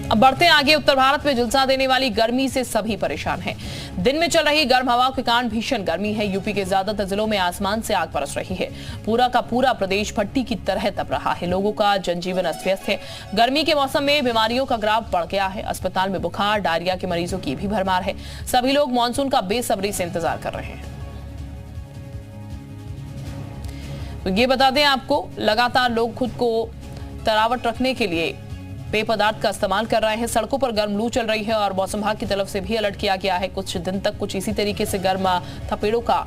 अब बढ़ते आगे। उत्तर भारत में झुलसा देने वाली गर्मी से सभी परेशान हैं। दिन में चल रही गर्म हवा के कारण भीषण गर्मी है। यूपी के ज्यादातर जिलों में आसमान से आग बरस रही है। पूरा का पूरा प्रदेश भट्टी की तरह तप रहा है। लोगों का जनजीवन अस्त व्यस्त है। गर्मी के मौसम में बीमारियों का ग्राफ बढ़ गया है। अस्पताल में बुखार, डायरिया के मरीजों की भी भरमार है। सभी लोग मानसून का बेसब्री से इंतजार कर रहे हैं। तो ये बता दें आपको, लगातार लोग खुद को तरावट रखने के लिए पेय पदार्थ का इस्तेमाल कर रहे हैं। सड़कों पर गर्म लू चल रही है और मौसम विभाग की तरफ से भी अलर्ट किया गया है। कुछ दिन तक कुछ इसी तरीके से गर्म थपेड़ों का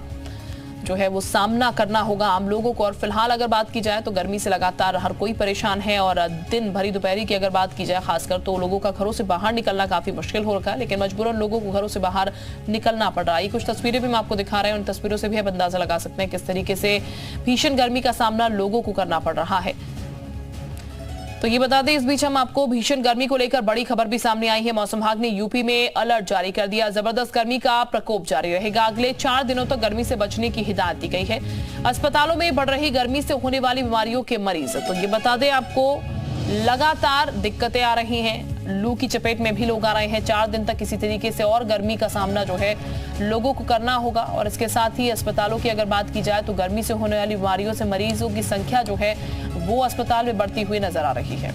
जो है वो सामना करना होगा आम लोगों को। और फिलहाल अगर बात की जाए तो गर्मी से लगातार हर कोई परेशान है। और दिन भरी दोपहरी की अगर बात की जाए खासकर, तो लोगों का घरों से बाहर निकलना काफी मुश्किल हो रखा है। लेकिन मजबूरन लोगों को घरों से बाहर निकलना पड़ रहा है। कुछ तस्वीरें भी हम आपको दिखा रहे हैं। उन तस्वीरों से भी आप अंदाजा लगा सकते हैं किस तरीके से भीषण गर्मी का सामना लोगों को करना पड़ रहा है। तो ये बता दें, इस बीच हम आपको भीषण गर्मी को लेकर बड़ी खबर भी सामने आई है। मौसम विभाग ने यूपी में अलर्ट जारी कर दिया। जबरदस्त गर्मी का प्रकोप जारी रहेगा। अगले 4 दिनों तक गर्मी से बचने की हिदायत दी गई है। अस्पतालों में बढ़ रही गर्मी से होने वाली बीमारियों के मरीज, तो ये बता दें आपको, लगातार दिक्कतें आ रही हैं। लू की चपेट में भी लोग आ रहे हैं। 4 दिन तक किसी तरीके से और गर्मी का सामना जो है लोगों को करना होगा। और इसके साथ ही अस्पतालों की अगर बात की जाए तो गर्मी से होने वाली बीमारियों से मरीजों की संख्या जो है वो अस्पताल में बढ़ती हुई नजर आ रही है।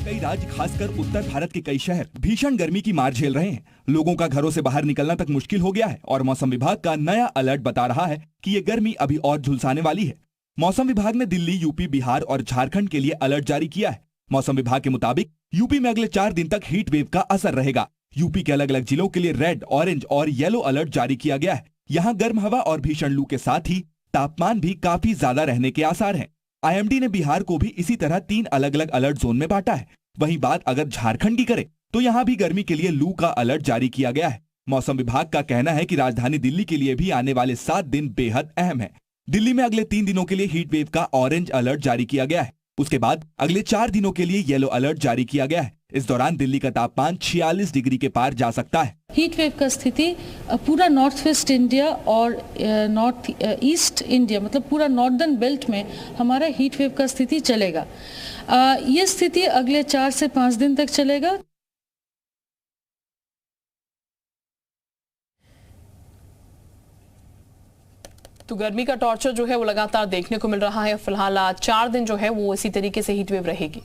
कई राज्य, खासकर उत्तर भारत के कई शहर भीषण गर्मी की मार झेल रहे हैं। लोगों का घरों से बाहर निकलना तक मुश्किल हो गया है। और मौसम विभाग का नया अलर्ट बता रहा है कि ये गर्मी अभी और झुलसाने वाली है। मौसम विभाग ने दिल्ली, यूपी, बिहार और झारखंड के लिए अलर्ट जारी किया है। मौसम विभाग के मुताबिक यूपी में अगले 4 दिन तक हीट वेव का असर रहेगा। यूपी के अलग अलग जिलों के लिए रेड, ऑरेंज और येलो अलर्ट जारी किया गया है। यहाँ गर्म हवा और भीषण लू के साथ ही तापमान भी काफी ज्यादा रहने के आसार हैं। आईएमडी ने बिहार को भी इसी तरह 3 अलग अलग अलर्ट जोन में बांटा है। वहीं बात अगर झारखंड की करें तो यहाँ भी गर्मी के लिए लू का अलर्ट जारी किया गया है। मौसम विभाग का कहना है कि राजधानी दिल्ली के लिए भी आने वाले 7 दिन बेहद अहम है। दिल्ली में अगले 3 दिनों के लिए हीट वेव का ऑरेंज अलर्ट जारी किया गया है। उसके बाद अगले 4 दिनों के लिए येलो अलर्ट जारी किया गया है। इस दौरान दिल्ली का तापमान 46 डिग्री के पार जा सकता है। हीट वेव का स्थिति पूरा नॉर्थ वेस्ट इंडिया और नॉर्थ ईस्ट इंडिया, मतलब पूरा नॉर्दर्न बेल्ट में हमारा हीट वेव का स्थिति चलेगा। ये स्थिति अगले 4 से 5 दिन तक चलेगा। तो गर्मी का टॉर्चर जो है वो लगातार देखने को मिल रहा है। फिलहाल 4 दिन जो है वो इसी तरीके से हीट वेव रहेगी।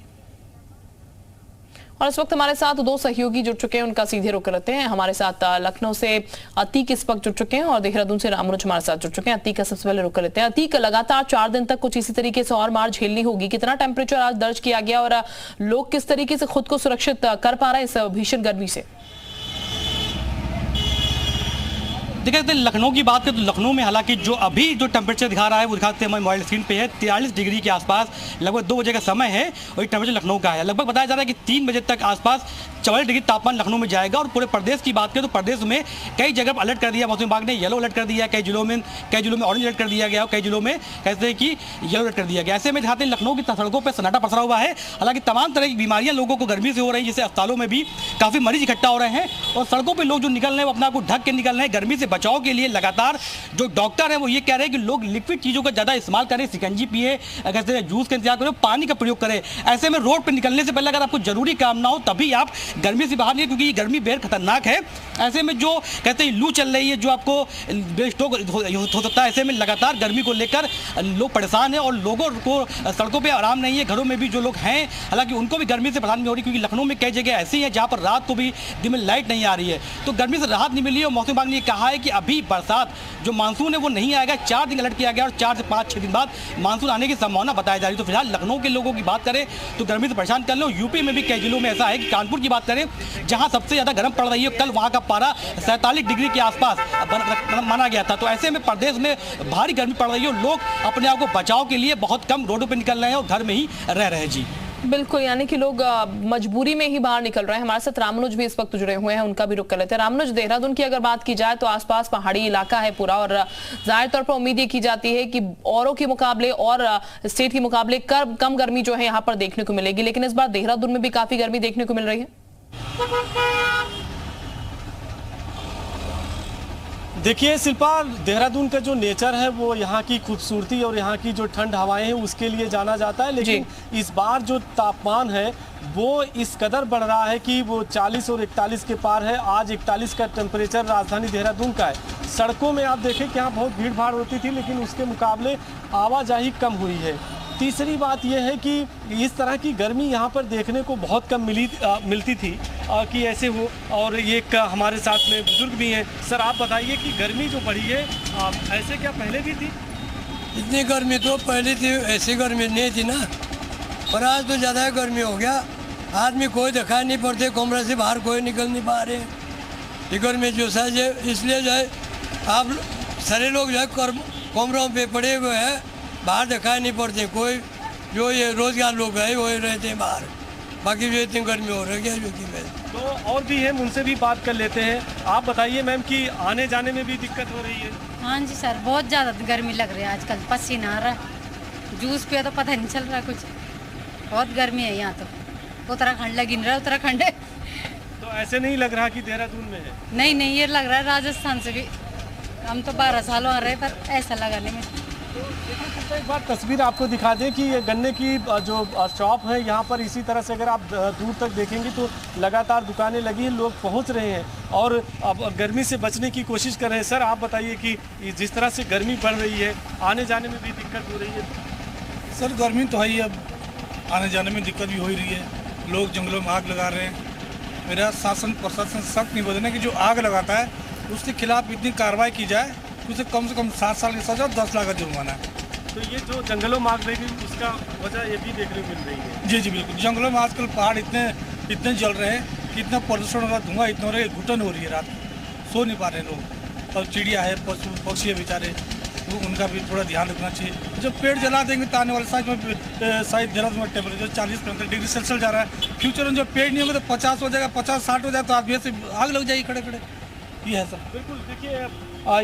और इस वक्त हमारे साथ 2 सहयोगी जुड़ चुके हैं, उनका सीधे रुख करते हैं। हमारे साथ लखनऊ से अतीक इस वक्त जुड़ चुके हैं और देहरादून से रामनुज हमारे साथ जुड़ चुके हैं। अतीक का सबसे पहले रुख कर लेते हैं। अतीक, लगातार 4 दिन तक कुछ इसी तरीके से और मार झेलनी होगी। कितना टेम्परेचर आज दर्ज किया गया और लोग किस तरीके से खुद को सुरक्षित कर पा रहे हैं इस भीषण गर्मी से? देखिए, लखनऊ की बात करें तो लखनऊ में हालांकि जो अभी जो टेम्परेचर दिखा रहा है वो दिखाते हैं हमारे मोबाइल स्क्रीन पे है 43 डिग्री के आसपास। लगभग 2 बजे का समय है और ये टेम्परेचर लखनऊ का है। लगभग बताया जा रहा है कि 3 बजे तक आसपास 44 डिग्री तापमान लखनऊ में जाएगा। और पूरे प्रदेश की बात करें तो प्रदेश में कई जगह पर अलर्ट कर दिया मौसम विभाग ने। येलो अलर्ट कर दिया, कई जिलों में ऑरेंज अलर्ट कर दिया गया और कई जिलों में कहते हैं कि येलो अलर्ट कर दिया गया। ऐसे में दिखाते हैं लखनऊ की सड़कों पर सन्नाटा पसरा हुआ है। हालांकि तमाम तरह की बीमारियां लोगों को गर्मी से हो रही है, जिससे अस्पतालों में भी काफी मरीज इकट्ठा हो रहे हैं। और सड़कों पर लोग जो निकल रहे हैं वो अपना को ढक के निकल रहे हैं। गर्मी से बचाव के लिए लगातार जो डॉक्टर है वो ये कह रहे हैं कि लोग लिक्विड चीजों का ज्यादा इस्तेमाल करें, शिकंजी पिए, कहते जूस का इंतजार करें, पानी का प्रयोग करें। ऐसे में रोड पर निकलने से पहले अगर आपको जरूरी काम ना हो तभी आप गर्मी से बाहर निकलें, क्योंकि ये गर्मी बेहद खतरनाक है। ऐसे में जो कहते हैं लू चल रही है जो आपको बेस्टोक हो सकता है। ऐसे में लगातार गर्मी को लेकर लोग परेशान हैं और लोगों को सड़कों पर आराम नहीं है। घरों में भी जो लोग हैं हालांकि उनको भी गर्मी से परेशानी हो रही है, क्योंकि लखनऊ में कई जगह ऐसी हैं जहां पर रात को भी दिन में लाइट नहीं आ रही है। तो गर्मी से राहत नहीं मिली है। और मौसम विभाग ने कहा है कि अभी बरसात जो मानसून है वो नहीं आएगा। 4 दिन अलर्ट किया गया और 4 से 5-6 दिन बाद मानसून आने की संभावना बताई जा रही है। तो फिलहाल लखनऊ के लोगों की बात करें तो गर्मी से परेशान कर लो। यूपी में भी कई जिलों में ऐसा है कि कानपुर की बात करें जहां सबसे ज्यादा गर्म पड़ रही है, कल वहां का पारा 47 डिग्री के आसपास माना गया था। तो ऐसे में प्रदेश में भारी गर्मी पड़ रही है। लोग अपने आप को बचाव के लिए बहुत कम रोडों पर निकल रहे हैं और घर में ही रह रहे हैं। जी बिल्कुल, यानी कि लोग मजबूरी में ही बाहर निकल रहे हैं। हमारे साथ रामनुज भी इस वक्त जुड़े हुए हैं, उनका भी रुख कर लेते हैं। रामनुज, देहरादून की अगर बात की जाए तो आसपास पहाड़ी इलाका है पूरा और जाहिर तौर पर उम्मीद ये की जाती है कि औरों के मुकाबले और स्टेट के मुकाबले कम गर्मी जो है यहाँ पर देखने को मिलेगी, लेकिन इस बार देहरादून में भी काफी गर्मी देखने को मिल रही है। देखिए शिल्पा, देहरादून का जो नेचर है वो यहाँ की खूबसूरती और यहाँ की जो ठंड हवाएं हैं उसके लिए जाना जाता है, लेकिन इस बार जो तापमान है वो इस कदर बढ़ रहा है कि वो 40 और 41 के पार है। आज 41 का टेम्परेचर राजधानी देहरादून का है। सड़कों में आप देखें कि यहाँ बहुत भीड़ भाड़ होती थी, लेकिन उसके मुकाबले आवाजाही कम हुई है। तीसरी बात यह है कि इस तरह की गर्मी यहाँ पर देखने को बहुत कम मिलती थी कि ऐसे हो। और ये हमारे साथ में बुजुर्ग भी हैं। सर आप बताइए कि गर्मी जो बढ़ी है ऐसे क्या पहले भी थी? इतनी गर्मी तो पहले थी, ऐसी गर्मी नहीं थी ना, पर आज तो ज़्यादा गर्मी हो गया। आदमी कोई दिखाई नहीं पड़ते, कमरे से बाहर कोई निकल नहीं पा रहे। ये गर्मी जो है इसलिए जो है आप सारे लोग जो है कमरों पे पड़े हुए हैं, बाहर दिखाई नहीं पड़ते। कोई जो ये रोजगार लोग हैं वो रहते हैं बाहर, बाकी जो इतनी गर्मी हो रही है जो कि तो और भी है, उनसे भी बात कर लेते हैं। आप बताइए मैम कि आने जाने में भी दिक्कत हो रही है? हाँ जी सर, बहुत ज़्यादा गर्मी लग रही है आजकल, पसीना आ रहा है, जूस पिया तो पता नहीं चल रहा कुछ, बहुत गर्मी है यहाँ तो। उत्तराखंड लगिन रहा है, उत्तराखंड है। तो ऐसे नहीं लग रहा कि देहरादून में है? नहीं नहीं, ये लग रहा है राजस्थान से भी। हम तो 12 साल वहाँ रहे, पर ऐसा लगा नहीं मुझे। तो एक बार तस्वीर आपको दिखा दें कि ये गन्ने की जो शॉप है यहाँ पर इसी तरह से अगर आप दूर तक देखेंगे तो लगातार दुकानें लगी हैं, लोग पहुँच रहे हैं और अब गर्मी से बचने की कोशिश कर रहे हैं। सर आप बताइए कि जिस तरह से गर्मी बढ़ रही है, आने जाने में भी दिक्कत हो रही है? सर गर्मी तो है ही, अब आने जाने में दिक्कत भी हो ही रही है। लोग जंगलों में आग लगा रहे हैं। मेरा शासन प्रशासन सख्त निवेदन है कि जो आग लगाता है उसके खिलाफ इतनी कार्रवाई की जाए, उसे कम से कम 7 साल की सजा और 10 लाख का जुर्माना है। तो ये जो जंगलों में आग लगी उसका वजह ये भी देखने को मिल रही है? जी जी बिल्कुल, जंगलों में आजकल पहाड़ इतने जल रहे हैं कि इतना प्रदूषण हो रहा है, धुआं इतना हो रहा है, घुटन हो रही है, रात को सो नहीं पा रहे लोग। और चिड़िया है, पशु पक्षी है बेचारे, तो उनका भी थोड़ा ध्यान रखना चाहिए। जब पेड़ जला देंगे तो आने वाले शायद देहरादून में टेम्परेचर 40-45 डिग्री सेल्सियस जा रहा है। फ्यूचर में जब पेड़ नहीं होंगे तो 50 हो जाएगा, 50-60 हो जाएगा, तो आदमी से आग लग जाएगी खड़े खड़े। ये है सर। बिल्कुल, देखिए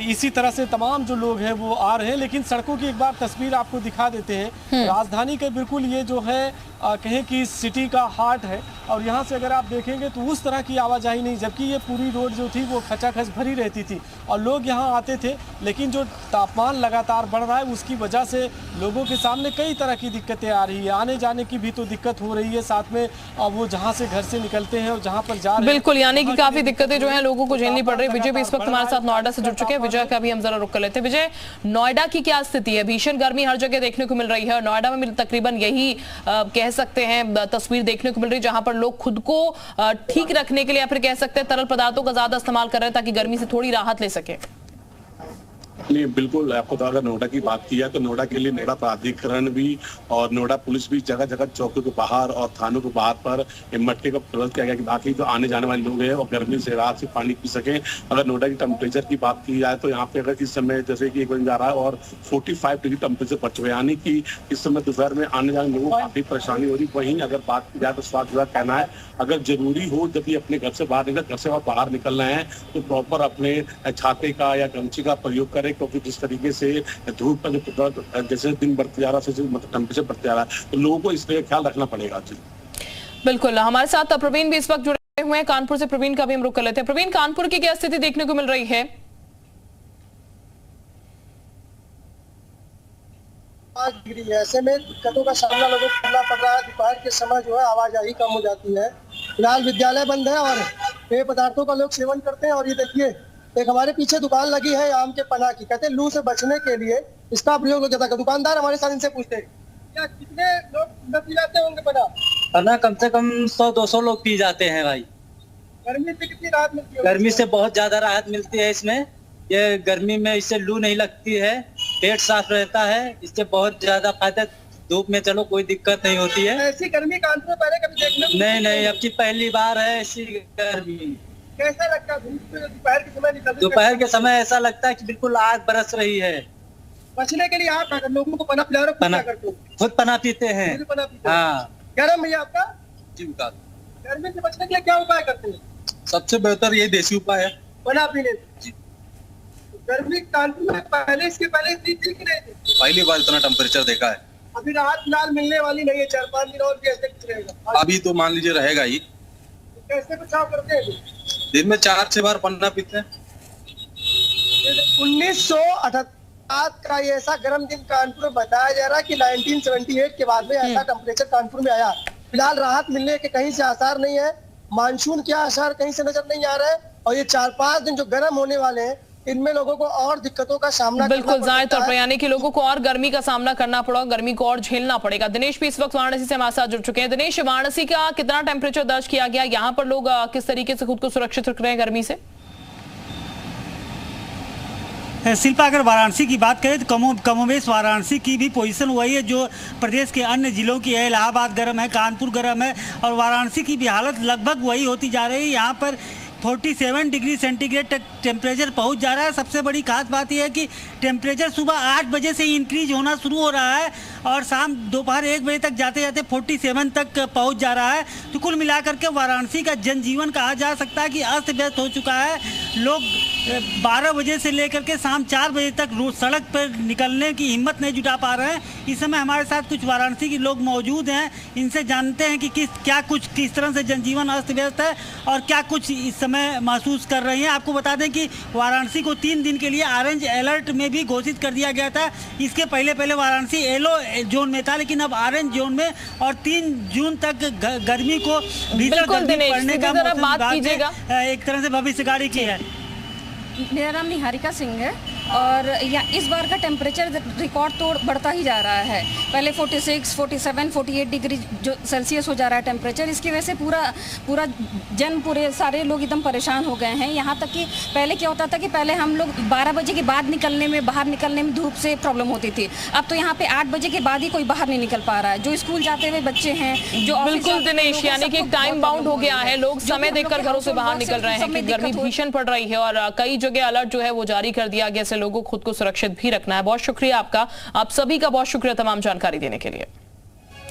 इसी तरह से तमाम जो लोग हैं वो आ रहे हैं, लेकिन सड़कों की एक बार तस्वीर आपको दिखा देते हैं। राजधानी के बिल्कुल ये जो है कहें कि सिटी का हार्ट है और यहाँ से अगर आप देखेंगे तो उस तरह की आवाजाही नहीं, जबकि ये पूरी रोड जो थी वो खचाखच भरी रहती थी और लोग यहाँ आते थे। लेकिन जो तापमान लगातार बढ़ रहा है उसकी वजह से लोगों के सामने कई तरह की दिक्कतें आ रही है। आने जाने की भी तो दिक्कत हो रही है, साथ में वो जहाँ से घर से निकलते हैं और जहाँ पर जा रहे हैं, बिल्कुल, यानी कि काफी दिक्कतें जो है लोगों को झेलनी पड़ रही है। विजय भी इस वक्त हमारे साथ नोएडा से जुड़ चुके हैं। विजय का भी हम जरा रुक कर लेते हैं। विजय, नोएडा की क्या स्थिति है? भीषण गर्मी हर जगह देखने को मिल रही है और नोएडा में तकरीबन यही कह सकते हैं तस्वीर देखने को मिल रही है, जहां पर लोग खुद को ठीक रखने के लिए या फिर कह सकते हैं तरल पदार्थों का ज्यादा इस्तेमाल कर रहे हैं ताकि गर्मी से थोड़ी राहत ले सके। नहीं, बिल्कुल आपको तो अगर नोएडा की बात की है तो नोएडा के लिए नोएडा प्राधिकरण भी और नोएडा पुलिस भी जगह जगह चौकों के बाहर और थानों के बाहर पर मटके का प्रबंध किया गया कि बाकी जो आने जाने वाले लोग हैं और गर्मी से राहत से पानी पी सकें। अगर नोएडा की टेम्परेचर की बात की जाए तो यहाँ पे अगर इस समय जैसे कि 1 बजे जा रहा है और 45 डिग्री टेम्परेचर पहुंच गया, यानी कि इस समय दोपहर में आने जाने लोगों को काफी परेशानी हो रही। वहीं अगर बात की जाए तो स्वास्थ्य विभाग कहना है अगर जरूरी हो जब ये अपने घर से बाहर निकल, घर से बाहर निकलना है तो प्रॉपर अपने छाते का या गमछी का प्रयोग करें, क्योंकि जिस तरीके से धूप का जो जैसे दिन बढ़ते जा रहा है, मतलब टेम्परेचर बढ़ते जा रहा है, तो लोगों को इस पर ख्याल रखना पड़ेगा। बिल्कुल, हमारे साथ प्रवीण भी इस वक्त जुड़े हुए हैं कानपुर से। प्रवीण का भी हम रुक कर लेते हैं। प्रवीण, कानपुर की क्या स्थिति देखने को मिल रही है? डिग्री है, ऐसे में दिक्कतों का सामना लोगों को करना पड़ रहा है। दोपहर के समय जो है आवाजाही कम हो जाती है। फिलहाल विद्यालय बंद है और पेय पदार्थों का लोग सेवन करते हैं। और ये देखिए एक हमारे पीछे दुकान लगी है आम के पना की, कहते हैं लू से बचने के लिए इसका प्रयोग हो जाता है। दुकानदार हमारे साथ इनसे पूछते हैं क्या कितने लोग पी जाते होंगे पना? कम से कम 100-200 लोग पी जाते हैं भाई। गर्मी से कितनी राहत मिलती है? गर्मी से बहुत ज्यादा राहत मिलती है इसमें। ये गर्मी में इससे लू नहीं लगती है, पेट साफ रहता है, इससे बहुत ज्यादा फायदा। धूप में चलो कोई दिक्कत नहीं होती है। ऐसी गर्मी कानपुर में पहले कभी देखने को नहीं, अब की पहली बार है ऐसी गर्मी। कैसा लगता है दोपहर के समय निकलते? दोपहर के समय ऐसा लगता है कि बिल्कुल आग बरस रही है। बचने के लिए आप लोगों को पना पिला रहे हो? खुद पना पीते हैं। हाँ। क्या नाम भैया आपका? जी विकास। गर्मी से बचने के लिए क्या उपाय करते हैं? सबसे बेहतर ये देसी उपाय है, पना पीने। गर्मी कानपुर में पहले इसके पहले थी कि नहीं थी? पहली बार इतना टेम्परेचर देखा है। अभी राहत फिलहाल मिलने वाली नहीं है, 4-5 दिन और भी ऐसे कुछ रहेगा। अभी तो मान लीजिए रहेगा ही। कैसे बचाव करते हैं? दिन में 4-6 बार पन्ना पीते हैं। 1978 का ये ऐसा गर्म दिन कानपुर में बताया जा रहा है कि 1978 के बाद में ऐसा टेम्परेचर कानपुर में आया। फिलहाल राहत मिलने के कहीं से आसार नहीं है, मानसून के आसार कहीं से नजर नहीं आ रहे हैं और ये 4-5 दिन जो गर्म होने वाले हैं इनमें लोगों को और दिक्कतों का सामना बिल्कुल जायद और प्रयानी के लोगों को और गर्मी का सामना करना पड़ा, गर्मी को और झेलना पड़ेगा। दिनेश भी इस वक्त वाराणसी से हमारे साथ जुड़ चुके हैं। दिनेश, वाराणसी का कितना टेम्परेचर दर्ज किया गया, यहाँ पर लोग किस तरीके से खुद को सुरक्षित रख रहे हैं गर्मी से? शिल्पा, अगर वाराणसी की बात करें तो कमोवेश वाराणसी की भी पोजीशन वही है जो प्रदेश के अन्य जिलों की है। इलाहाबाद गर्म है, कानपुर गर्म है और वाराणसी की भी हालत लगभग वही होती जा रही है। यहाँ पर 47 डिग्री सेंटीग्रेड तक टेम्परेचर पहुंच जा रहा है। सबसे बड़ी खास बात यह है कि टेम्परेचर सुबह 8 बजे से इंक्रीज होना शुरू हो रहा है और शाम दोपहर 1 बजे तक जाते जाते 47 तक पहुंच जा रहा है। तो कुल मिलाकर के वाराणसी का जनजीवन कहा जा सकता है कि अस्त व्यस्त हो चुका है। लोग 12 बजे से लेकर के शाम 4 बजे तक रोज सड़क पर निकलने की हिम्मत नहीं जुटा पा रहे हैं। इस समय हमारे साथ कुछ वाराणसी के लोग मौजूद हैं, इनसे जानते हैं कि किस तरह से जनजीवन अस्त व्यस्त है और क्या कुछ इस समय महसूस कर रहे हैं। आपको बता दें कि वाराणसी को 3 दिन के लिए ऑरेंज अलर्ट में भी घोषित कर दिया गया था। इसके पहले वाराणसी येलो जोन में था, लेकिन अब ऑरेंज जोन में और 3 जून तक गर्मी को भीषण गर्मी पड़ने का मौसम विभाग ने एक तरह से भविष्यवाणी की है। मेरा नाम निहारिका सिंह है और इस बार का टेम्परेचर रिकॉर्ड तोड़ बढ़ता ही जा रहा है। पहले 46, 47, 48 डिग्री जो सेल्सियस हो जा रहा है टेम्परेचर। इसकी वजह से पूरे सारे लोग एकदम परेशान हो गए हैं। यहाँ तक कि पहले क्या होता था कि पहले हम लोग 12 बजे के बाद बाहर निकलने में धूप से प्रॉब्लम होती थी। अब तो यहाँ पे 8 बजे के बाद ही कोई बाहर नहीं निकल पा रहा है। जो स्कूल जाते हुए बच्चे हैं, जो बिल्कुल दिनेश, यानी कि एक टाइम बाउंड हो गया है, लोग समय देखकर घरों से बाहर निकल रहे हैं कि गर्मी भीषण पड़ रही है और कई जगह अलर्ट जो है वो जारी कर दिया गया। लोगों को खुद को सुरक्षित भी रखना है। बहुत शुक्रिया आपका, आप सभी का बहुत शुक्रिया तमाम जानकारी देने के लिए।